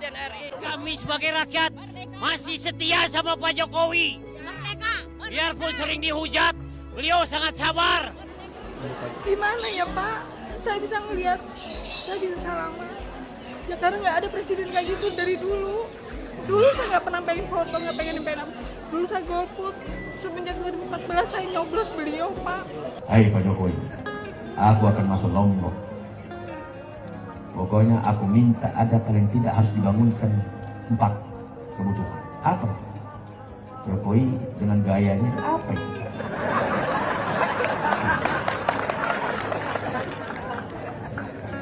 Presiden RI. Kami sebagai rakyat masih setia sama Pak Jokowi. Merdeka. Biarpun sering dihujat, beliau sangat sabar. Gimana ya Pak? Saya bisa ngelihat, saya bisa salaman. Ya karena nggak ada presiden kayak gitu dari dulu. Dulu saya nggak pernah pengen foto, nggak pengen apa. Dulu saya golput. Semenjak 2014 saya nyoblos beliau Pak. Hai Pak Jokowi, aku akan masuk Lombok. Pokoknya aku minta ada paling tidak harus dibangunkan 4 kebutuhan. Apa? Jokowi dengan gayanya apa itu?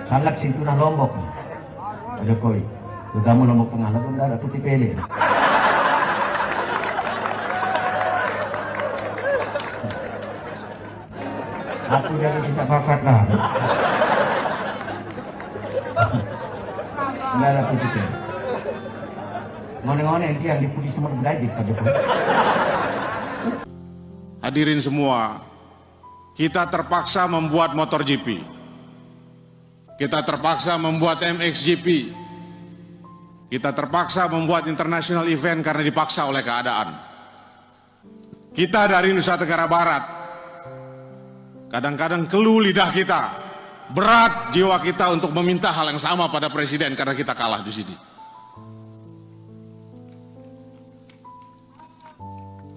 Salak situ nah Lombok nih. Pak Jokowi, kamu Lombok Tengah itu enggak ada putih pele. Aku dari sisa bakat lah. Enggak ada putih pele. Ngone-ngone yang diputih semua belajar Pak Jokowi. Hadirin semua, kita terpaksa membuat MotoGP. Kita terpaksa membuat MXGP. Kita terpaksa membuat international event karena dipaksa oleh keadaan. Kita dari Nusa Tenggara Barat, kadang-kadang keluh lidah kita, berat jiwa kita untuk meminta hal yang sama pada presiden karena kita kalah di sini.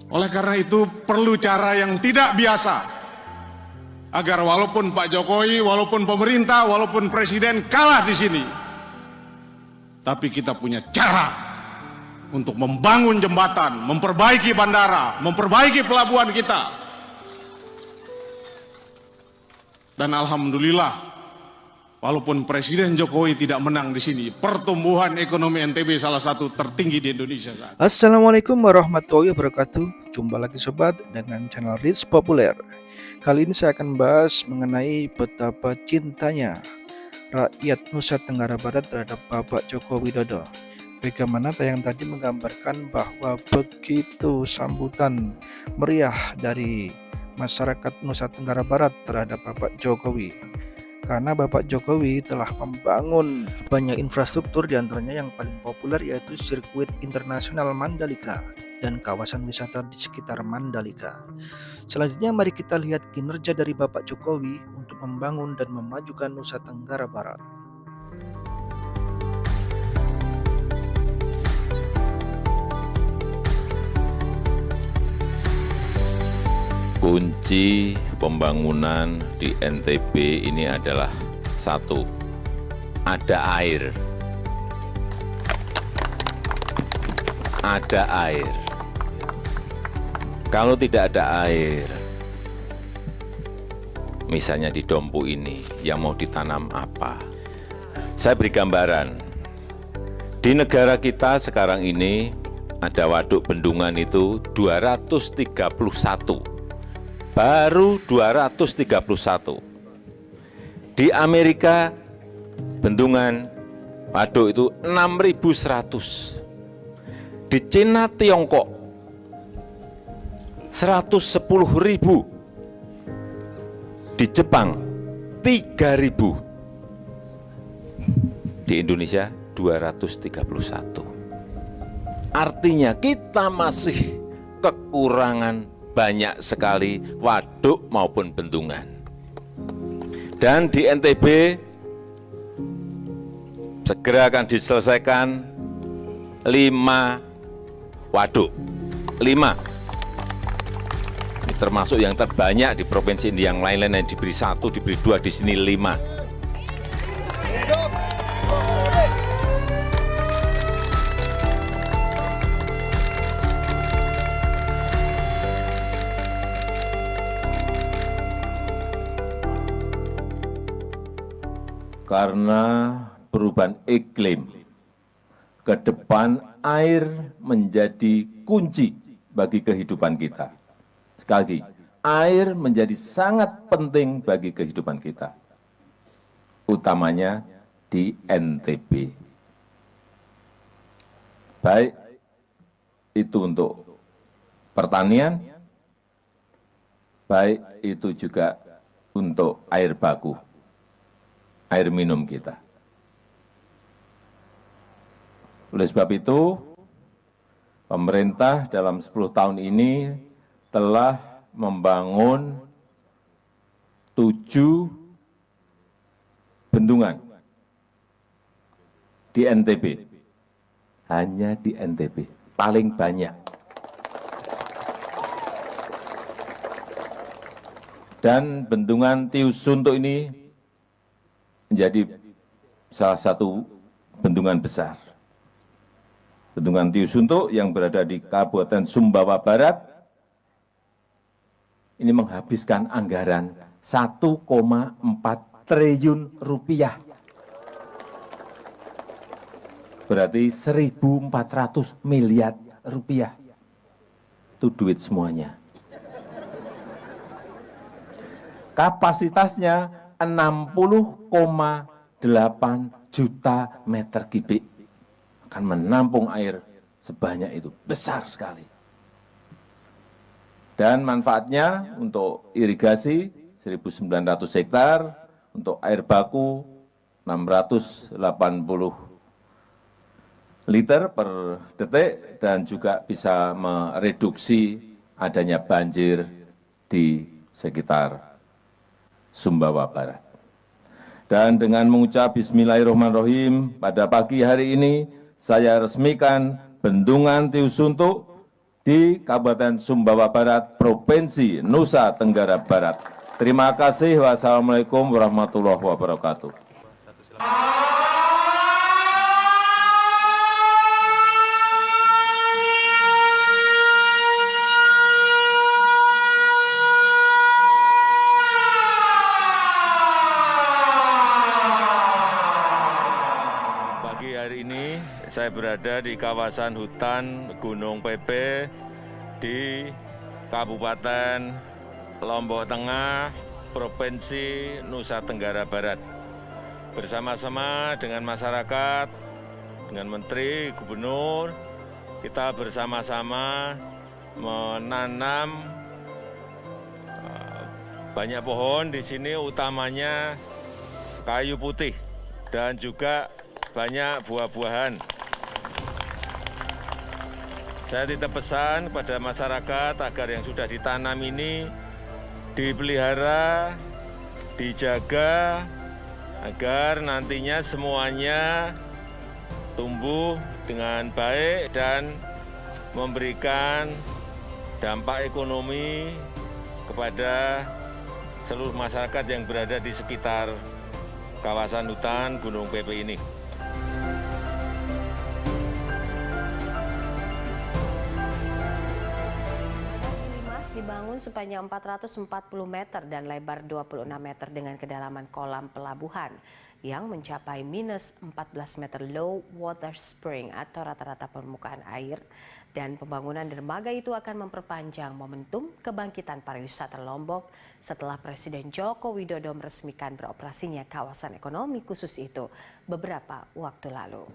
Oleh karena itu perlu cara yang tidak biasa agar walaupun Pak Jokowi, walaupun pemerintah, walaupun presiden kalah di sini, tapi kita punya cara untuk membangun jembatan, memperbaiki bandara, memperbaiki pelabuhan kita. Dan alhamdulillah, walaupun Presiden Jokowi tidak menang di sini, pertumbuhan ekonomi NTB salah satu tertinggi di Indonesia saat ini. Assalamualaikum warahmatullahi wabarakatuh. Jumpa lagi sobat dengan channel Rich Populer. Kali ini saya akan bahas mengenai betapa cintanya rakyat Nusa Tenggara Barat terhadap Bapak Joko Widodo. Bagaimana tayang tadi menggambarkan bahwa begitu sambutan meriah dari masyarakat Nusa Tenggara Barat terhadap Bapak Jokowi. Karena Bapak Jokowi telah membangun banyak infrastruktur, diantaranya yang paling populer yaitu sirkuit internasional Mandalika dan kawasan wisata di sekitar Mandalika. Selanjutnya mari kita lihat kinerja dari Bapak Jokowi untuk membangun dan memajukan Nusa Tenggara Barat. Kunci pembangunan di NTB ini adalah satu, ada air. Ada air. Kalau tidak ada air, misalnya di Dompu ini, yang mau ditanam apa? Saya beri gambaran. Di negara kita sekarang ini ada waduk bendungan itu 231. Baru 231. Di Amerika bendungan waduk itu 6.100. Di Cina Tiongkok 110.000. Di Jepang 3.000. Di Indonesia 231. Artinya kita masih kekurangan banyak sekali waduk maupun bendungan. Dan di NTB segera akan diselesaikan 5 waduk. 5. Ini termasuk yang terbanyak di provinsi ini. Yang lain-lain yang diberi 1, diberi 2, di sini 5. Karena perubahan iklim, ke depan air menjadi kunci bagi kehidupan kita. Sekali lagi, air menjadi sangat penting bagi kehidupan kita, utamanya di NTB. Baik itu untuk pertanian, baik itu juga untuk air baku, air minum kita. Oleh sebab itu, pemerintah dalam 10 tahun ini telah membangun 7 bendungan di NTB. Hanya di NTB, paling banyak. Dan bendungan Tius Suntuk ini menjadi salah satu bendungan besar. Bendungan Tius Suntuk yang berada di Kabupaten Sumbawa Barat ini menghabiskan anggaran 1,4 triliun rupiah. Berarti 1.400 miliar rupiah. Itu duit semuanya. Kapasitasnya 60,8 juta meter kubik. Akan menampung air sebanyak itu. Besar sekali. Dan manfaatnya untuk irigasi 1.900 hektar, untuk air baku 680 liter per detik, dan juga bisa mereduksi adanya banjir di sekitar Sumbawa Barat. Dan dengan mengucap Bismillahirrahmanirrahim, pada pagi hari ini saya resmikan Bendungan Tius Suntuk di Kabupaten Sumbawa Barat, Provinsi Nusa Tenggara Barat. Terima kasih. Wassalamualaikum warahmatullahi wabarakatuh. Pagi hari ini saya berada di kawasan hutan Gunung Pepe di Kabupaten Lombok Tengah, Provinsi Nusa Tenggara Barat. Bersama-sama dengan masyarakat, dengan Menteri, Gubernur, kita bersama-sama menanam banyak pohon di sini, utamanya kayu putih dan juga banyak buah-buahan. Saya titip pesan kepada masyarakat agar yang sudah ditanam ini dipelihara, dijaga, agar nantinya semuanya tumbuh dengan baik dan memberikan dampak ekonomi kepada seluruh masyarakat yang berada di sekitar kawasan hutan Gunung Pepe ini. Dibangun sepanjang 440 meter dan lebar 26 meter dengan kedalaman kolam pelabuhan yang mencapai minus 14 meter low water spring atau rata-rata permukaan air. Dan pembangunan dermaga itu akan memperpanjang momentum kebangkitan pariwisata Lombok setelah Presiden Joko Widodo meresmikan beroperasinya kawasan ekonomi khusus itu beberapa waktu lalu.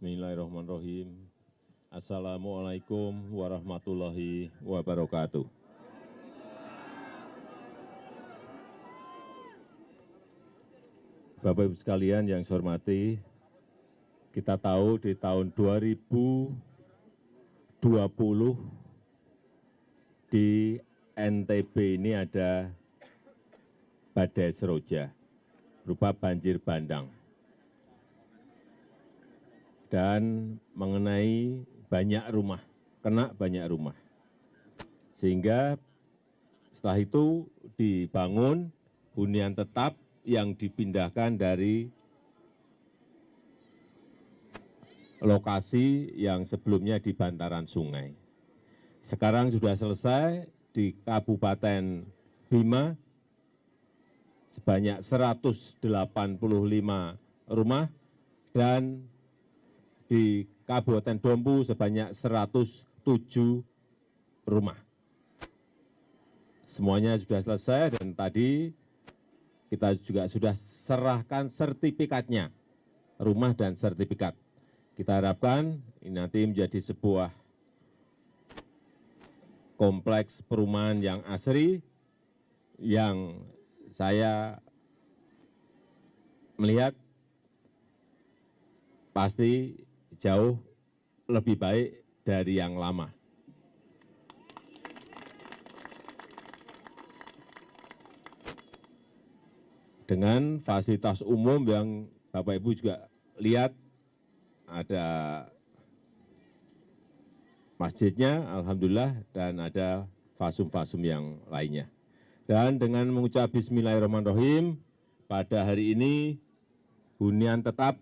Bismillahirrahmanirrahim. Assalamualaikum warahmatullahi wabarakatuh. Bapak Ibu sekalian yang saya hormati, kita tahu di tahun 2020 di NTB ini ada badai seroja berupa banjir bandang. Dan mengenai banyak rumah, kena banyak rumah. Sehingga setelah itu dibangun hunian tetap yang dipindahkan dari lokasi yang sebelumnya di bantaran sungai. Sekarang sudah selesai di Kabupaten Bima sebanyak 185 rumah dan di Kabupaten Dompu sebanyak 107 rumah. Semuanya sudah selesai dan tadi kita juga sudah serahkan sertifikatnya, rumah dan sertifikat. Kita harapkan ini nanti menjadi sebuah kompleks perumahan yang asri, yang saya melihat pasti jauh lebih baik dari yang lama. Dengan fasilitas umum yang Bapak Ibu juga lihat, ada masjidnya, alhamdulillah, dan ada fasum-fasum yang lainnya. Dan dengan mengucap bismillahirrahmanirrahim, pada hari ini hunian tetap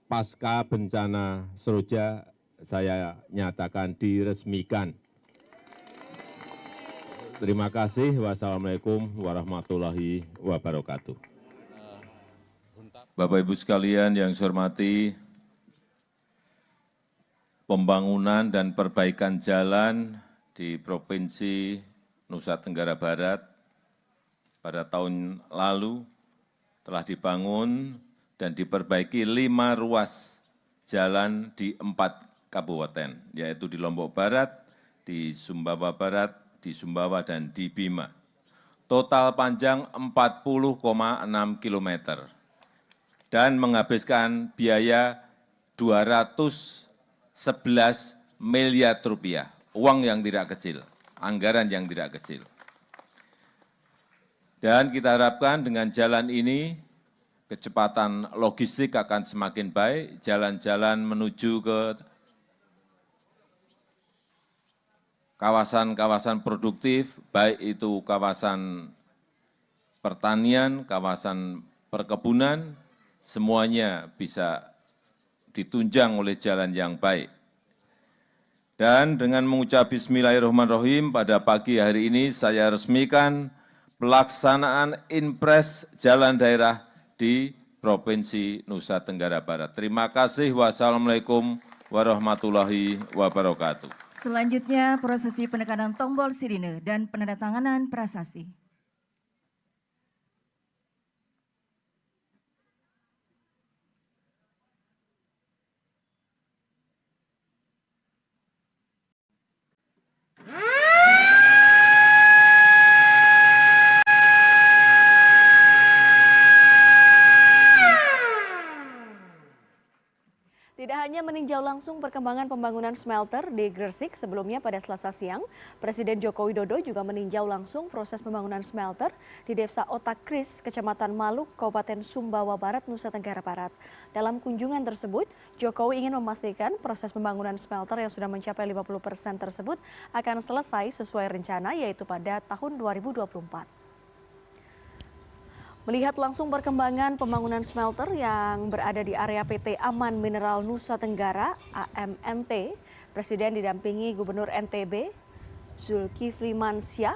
pasca bencana Seroja saya nyatakan diresmikan. Terima kasih. Wassalamualaikum warahmatullahi wabarakatuh. Bapak Ibu sekalian yang saya hormati, pembangunan dan perbaikan jalan di Provinsi Nusa Tenggara Barat pada tahun lalu telah dibangun dan diperbaiki 5 ruas jalan di 4 kabupaten, yaitu di Lombok Barat, di Sumbawa Barat, di Sumbawa, dan di Bima. Total panjang 40,6 kilometer dan menghabiskan biaya 211 miliar rupiah, uang yang tidak kecil, anggaran yang tidak kecil. Dan kita harapkan dengan jalan ini, kecepatan logistik akan semakin baik, jalan-jalan menuju ke kawasan-kawasan produktif, baik itu kawasan pertanian, kawasan perkebunan, semuanya bisa ditunjang oleh jalan yang baik. Dan dengan mengucap bismillahirrahmanirrahim, pada pagi hari ini saya resmikan pelaksanaan Inpres Jalan Daerah di Provinsi Nusa Tenggara Barat. Terima kasih. Wassalamualaikum warahmatullahi wabarakatuh. Selanjutnya, prosesi penekanan tombol sirine dan penandatanganan prasasti. Tidak hanya meninjau langsung perkembangan pembangunan smelter di Gresik, sebelumnya pada Selasa siang, Presiden Joko Widodo juga meninjau langsung proses pembangunan smelter di Desa Otak Kris, Kecamatan Maluk, Kabupaten Sumbawa Barat, Nusa Tenggara Barat. Dalam kunjungan tersebut, Jokowi ingin memastikan proses pembangunan smelter yang sudah mencapai 50% tersebut akan selesai sesuai rencana, yaitu pada tahun 2024. Melihat langsung perkembangan pembangunan smelter yang berada di area PT Aman Mineral Nusa Tenggara (AMNT), Presiden didampingi Gubernur NTB Zulkifli Mansyah,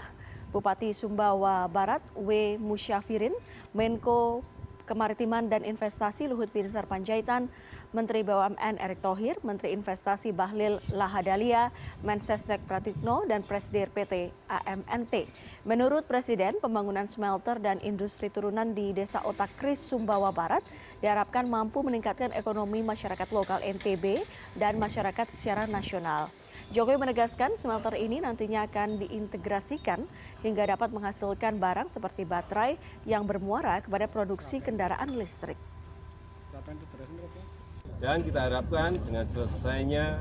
Bupati Sumbawa Barat W. Musyafirin, Menko Kemaritiman dan Investasi Luhut Binsar Panjaitan, Menteri BUMN Erick Thohir, Menteri Investasi Bahlil Lahadalia, Mensesnek Pratikno, dan Presdir PT AMNT. Menurut Presiden, pembangunan smelter dan industri turunan di Desa Otak Kris, Sumbawa Barat diharapkan mampu meningkatkan ekonomi masyarakat lokal NTB dan masyarakat secara nasional. Jokowi menegaskan smelter ini nantinya akan diintegrasikan hingga dapat menghasilkan barang seperti baterai yang bermuara kepada produksi kendaraan listrik. Dan kita harapkan dengan selesainya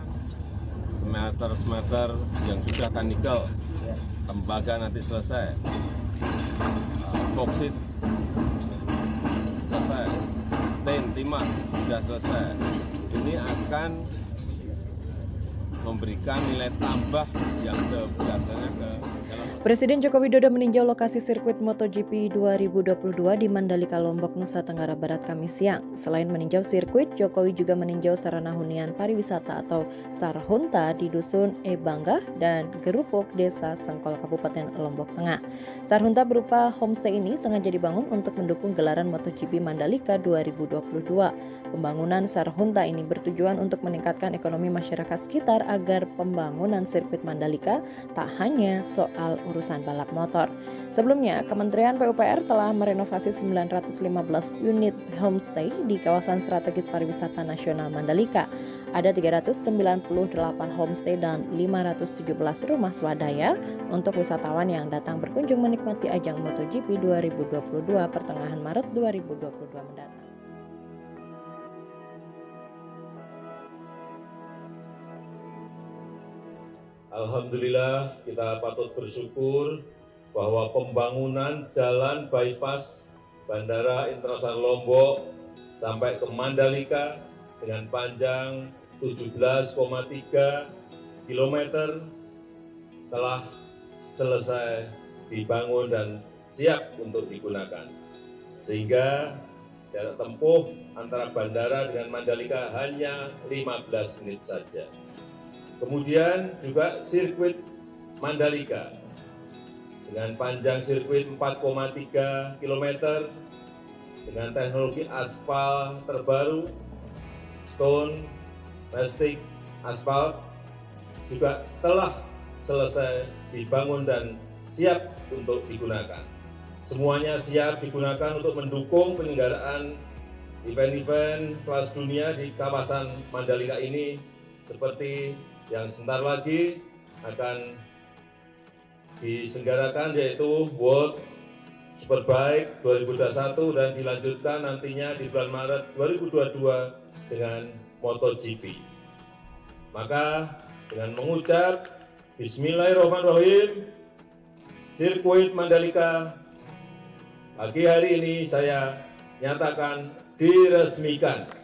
smelter-smelter yang sudah kan nikel, tembaga nanti selesai, boksit selesai, tin, timah sudah selesai. Ini akan memberikan nilai tambah yang sebesar-besarnya ke dalam Presiden Joko Widodo meninjau lokasi sirkuit MotoGP 2022 di Mandalika, Lombok, Nusa Tenggara Barat Kamis siang. Selain meninjau sirkuit, Jokowi juga meninjau sarana hunian pariwisata atau Sarhunta di Dusun Ebangga dan Gerupuk, Desa Sengkol, Kabupaten Lombok Tengah. Sarhunta berupa homestay ini sengaja dibangun untuk mendukung gelaran MotoGP Mandalika 2022. Pembangunan Sarhunta ini bertujuan untuk meningkatkan ekonomi masyarakat sekitar agar pembangunan sirkuit Mandalika tak hanya soal urusan balap motor. Sebelumnya, Kementerian PUPR telah merenovasi 915 unit homestay di kawasan strategis pariwisata nasional Mandalika. Ada 398 homestay dan 517 rumah swadaya untuk wisatawan yang datang berkunjung menikmati ajang MotoGP 2022 pertengahan Maret 2022 mendatang. Alhamdulillah, kita patut bersyukur bahwa pembangunan jalan bypass Bandara Internasional Lombok sampai ke Mandalika dengan panjang 17,3 km telah selesai dibangun dan siap untuk digunakan. Sehingga jarak tempuh antara bandara dengan Mandalika hanya 15 menit saja. Kemudian juga sirkuit Mandalika dengan panjang sirkuit 4,3 km dengan teknologi aspal terbaru, stone, plastik, aspal juga telah selesai dibangun dan siap untuk digunakan. Semuanya siap digunakan untuk mendukung penyelenggaraan event-event kelas dunia di kawasan Mandalika ini seperti yang sebentar lagi akan diselenggarakan, yaitu World Superbike 2021 dan dilanjutkan nantinya di bulan Maret 2022 dengan MotoGP. Maka dengan mengucap Bismillahirrahmanirrahim, sirkuit Mandalika pagi hari ini saya nyatakan diresmikan.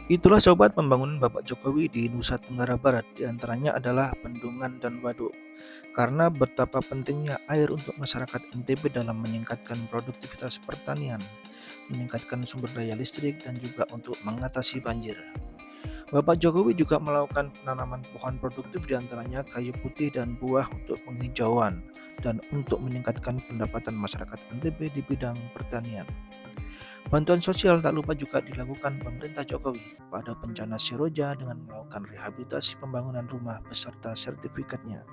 Itulah sobat pembangunan Bapak Jokowi di Nusa Tenggara Barat, diantaranya adalah bendungan dan waduk. Karena betapa pentingnya air untuk masyarakat NTB dalam meningkatkan produktivitas pertanian, meningkatkan sumber daya listrik, dan juga untuk mengatasi banjir. Bapak Jokowi juga melakukan penanaman pohon produktif diantaranya kayu putih dan buah untuk penghijauan dan untuk meningkatkan pendapatan masyarakat NTB di bidang pertanian. Bantuan sosial tak lupa juga dilakukan pemerintah Jokowi pada bencana Seroja dengan melakukan rehabilitasi pembangunan rumah beserta sertifikatnya.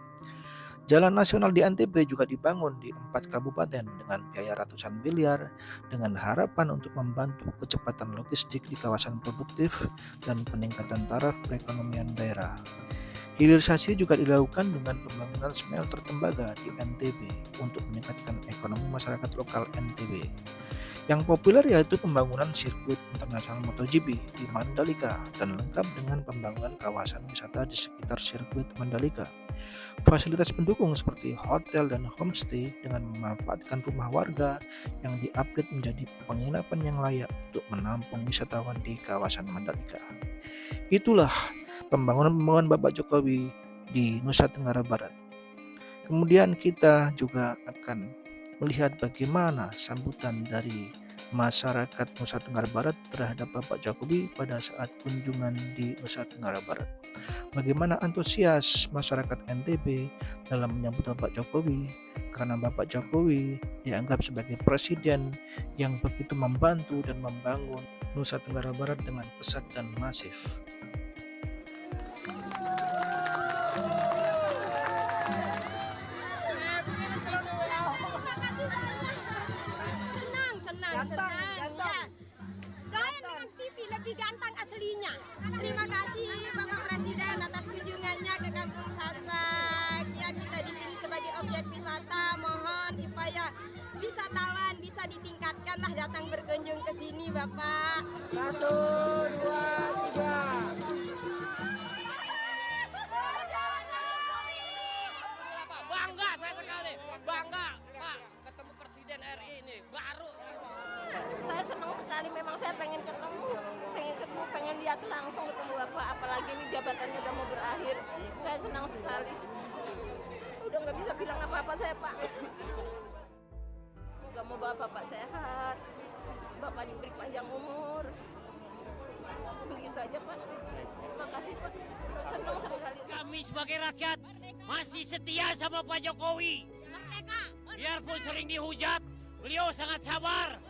Jalan nasional di NTB juga dibangun di 4 kabupaten dengan biaya ratusan miliar dengan harapan untuk membantu kecepatan logistik di kawasan produktif dan peningkatan taraf perekonomian daerah. Hilirisasi juga dilakukan dengan pembangunan smelter tembaga di NTB untuk meningkatkan ekonomi masyarakat lokal NTB. Yang populer yaitu pembangunan sirkuit internasional MotoGP di Mandalika dan lengkap dengan pembangunan kawasan wisata di sekitar sirkuit Mandalika. Fasilitas pendukung seperti hotel dan homestay dengan memanfaatkan rumah warga yang diupgrade menjadi penginapan yang layak untuk menampung wisatawan di kawasan Mandalika. Itulah pembangunan Bapak Jokowi di Nusa Tenggara Barat. Kemudian kita juga akan melihat bagaimana sambutan dari masyarakat Nusa Tenggara Barat terhadap Bapak Jokowi pada saat kunjungan di Nusa Tenggara Barat. Bagaimana antusias masyarakat NTB dalam menyambut Bapak Jokowi, karena Bapak Jokowi dianggap sebagai presiden yang begitu membantu dan membangun Nusa Tenggara Barat dengan pesat dan masif. Senang. Ya. Saya dengan TV lebih ganteng aslinya. Terima kasih Bapak Presiden atas kunjungannya ke Kampung Sasak. Ya, kita di sini sebagai objek wisata, mohon supaya wisatawan bisa ditingkatkanlah datang berkunjung ke sini, Bapak. 1, 2, 3. Bangga saya sekali, bangga Pak ketemu Presiden RI ini baru. Saya senang sekali, memang saya pengen ketemu, pengen lihat langsung ketemu Bapak, apalagi ini jabatannya udah mau berakhir. Saya senang sekali. Udah nggak bisa bilang apa-apa saya, Pak. Moga Bapak sehat, Bapak diberi panjang umur. Begitu aja, Pak. Terima kasih, Pak. Senang sekali. Kami sebagai rakyat masih setia sama Pak Jokowi. Biarpun sering dihujat, beliau sangat sabar.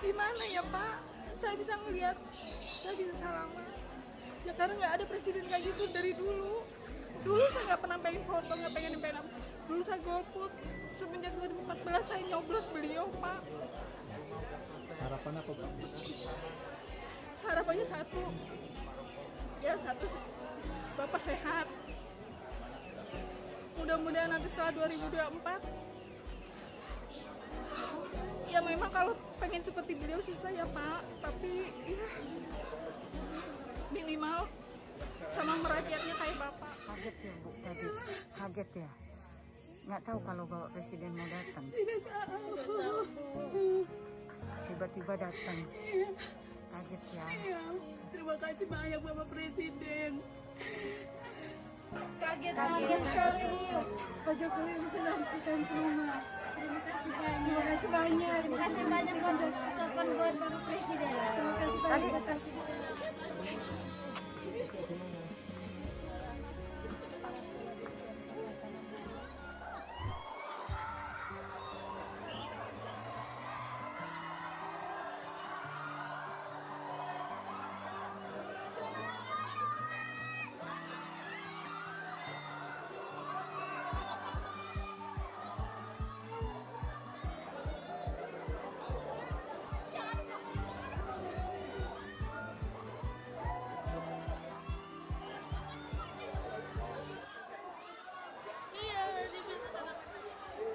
Gimana ya Pak, saya bisa ngelihat, saya bisa salaman. Ya karena nggak ada presiden kayak gitu dari dulu. Dulu saya nggak pernah pengen foto, nggak pengen apa. Dulu saya golput, semenjak 2014 saya nyoblos beliau, Pak. Harapan apa, Pak? Harapannya satu, Bapak sehat. Mudah-mudahan nanti setelah 2024, ya memang kalau pengen seperti beliau susah ya Pak, tapi ya minimal sama merakyatnya kayak Bapak. Kaget ya Bu tadi, kaget ya. Nggak tahu kalau Bapak Presiden mau datang. Tidak tahu. Tiba-tiba datang. Kaget ya. Terima kasih banyak Bapak Presiden. Kaget sekali Pak Jokowi bisa datang ke rumah. Terima kasih banyak. Terima kasih banyak buat ucapan buat Bapak Presiden. Terima kasih banyak. Terima kasih.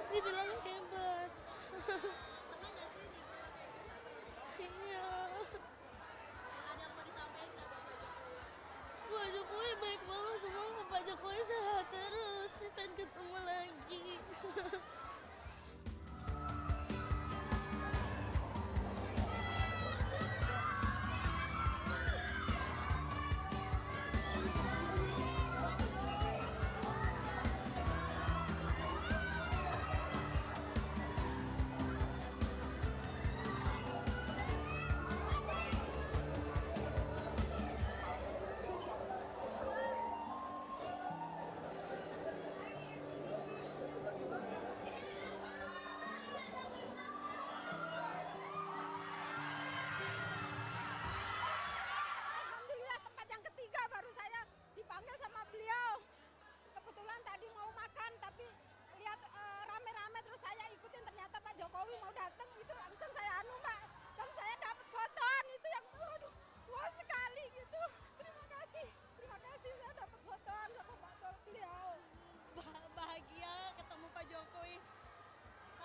Dibilang hebat. Iya. Pak Jokowi baik banget, semoga Pak Jokowi sehat terus, pengen ketemu lagi.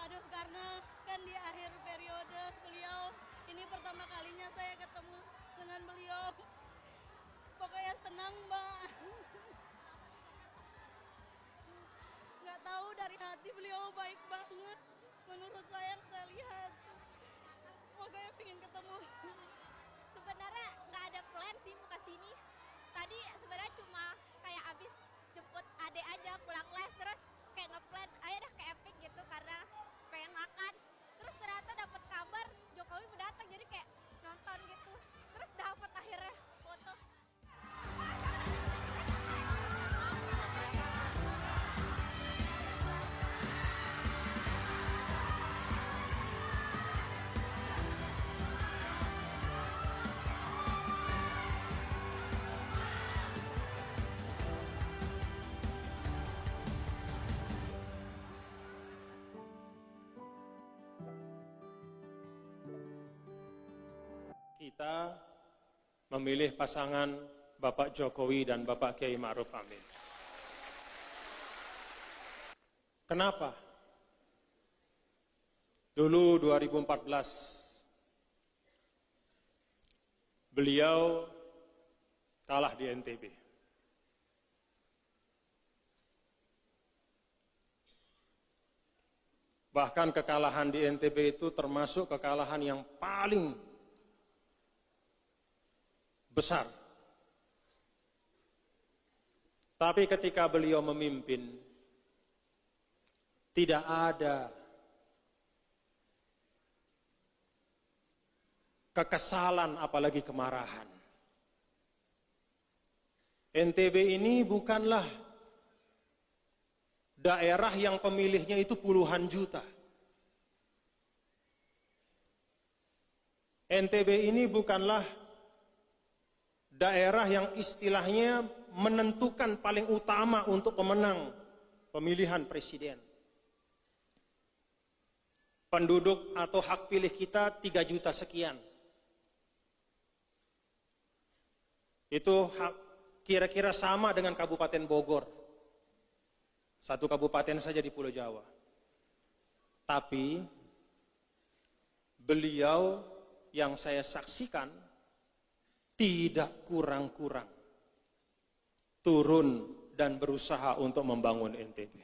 Aduh, karena kan di akhir periode beliau, ini pertama kalinya saya ketemu dengan beliau. Pokoknya senang, Mbak. Nggak tahu, dari hati beliau baik banget. Menurut saya yang saya lihat. Pokoknya pengen ketemu. Sebenarnya nggak ada plan sih mau ke sini. Tadi sebenarnya cuma kayak abis jemput adek aja pulang les, terus kayak ngeplan ayo dah ke Epic gitu karena pengen makan. Terus ternyata dapat kabar Jokowi jadi kayak nonton gitu. Terus dapat akhirnya foto. Kita memilih pasangan Bapak Jokowi dan Bapak Kiai Ma'ruf Amin. Kenapa? Dulu 2014, beliau kalah di NTB. Bahkan kekalahan di NTB itu termasuk kekalahan yang paling besar. Tapi ketika beliau memimpin, tidak ada kekesalan apalagi kemarahan. NTB ini bukanlah daerah yang pemilihnya itu puluhan juta. NTB ini bukanlah daerah yang istilahnya menentukan paling utama untuk pemenang pemilihan presiden. Penduduk atau hak pilih kita 3 juta sekian. Itu kira-kira sama dengan Kabupaten Bogor. Satu kabupaten saja di Pulau Jawa. Tapi beliau yang saya saksikan tidak kurang-kurang turun dan berusaha untuk membangun NTB.